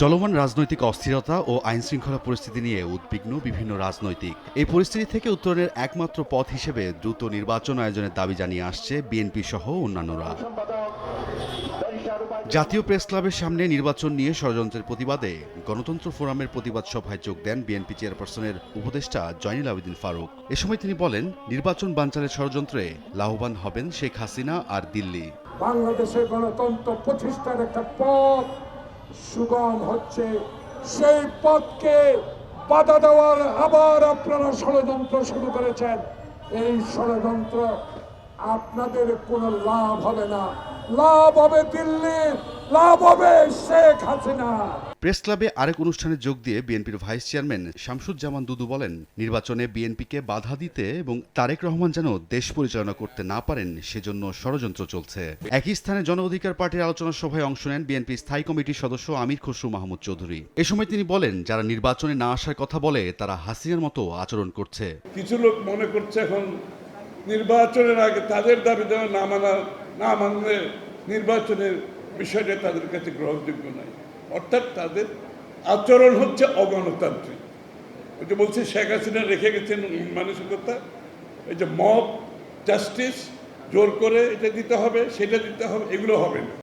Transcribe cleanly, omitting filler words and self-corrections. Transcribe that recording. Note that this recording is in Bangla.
চলমান রাজনৈতিক অস্থিরতা ও আইনশৃঙ্খলা পরিস্থিতি নিয়ে উদ্বিগ্ন বিভিন্ন রাজনৈতিক। এই পরিস্থিতি থেকে উত্তরণের একমাত্র পথ হিসেবে দ্রুত নির্বাচন আয়োজনের দাবি জানিয়ে আসছে বিএনপি সহ অন্যান্যরা। জাতীয় প্রেস ক্লাবের সামনে নির্বাচন নিয়ে ষড়যন্ত্রের প্রতিবাদে গণতন্ত্র ফোরামের প্রতিবাদ সভায় যোগ দেন বিএনপি চেয়ারপারসনের উপদেষ্টা জয়নুল আবেদিন ফারুক। এ সময় তিনি বলেন, নির্বাচন বানচালের ষড়যন্ত্রে লাভবান হবেন শেখ হাসিনা আর দিল্লি। বাংলাদেশের গণতন্ত্র প্রতিষ্ঠার একটা পথ সুগম হচ্ছে, সেই পথকে বাধা দেওয়ার আবার আপনারা ষড়যন্ত্র শুরু করেছেন। এই ষড়যন্ত্র আপনাদের কোনো লাভ হবে না, লাভ হবে দিল্লির, লাভ হবে শেখ হাসিনা। প্রেস ক্লাবে আরেক অনুষ্ঠানে যোগ দিয়ে বিএনপির ভাইস চেয়ারম্যান শামসুজ্জামান দুদু বলেন, নির্বাচনে বিএনপিকে বাধা দিতে এবং তারেক রহমান যেন দেশ পরিচালনা করতে না পারেন সেজন্য ষড়যন্ত্র চলছে। একই স্থানে জন অধিকার পার্টির আলোচনা সভায় অংশ নেন বিএনপি স্থায়ী কমিটির সদস্য আমির খসরু মাহমুদ চৌধুরী। এ সময় তিনি বলেন, যারা নির্বাচনে না আসার কথা বলে তারা হাসিনার মতো আচরণ করছে। কিছু লোক মনে করছে এখন নির্বাচনের আগে তাদের দাবি দেওয়া না মানলে নির্বাচনের বিষয়টা তাদের কাছে গ্রহণযোগ্য নয়। অর্থাৎ তাদের আচরণ হচ্ছে অগণতান্ত্রিক। ওই যে বলছি শেখ হাসিনা রেখে গেছেন মানসিকতা, এই যে মব জাস্টিস জোর করে এটা দিতে হবে সেটা দিতে হবে, এগুলো হবে না।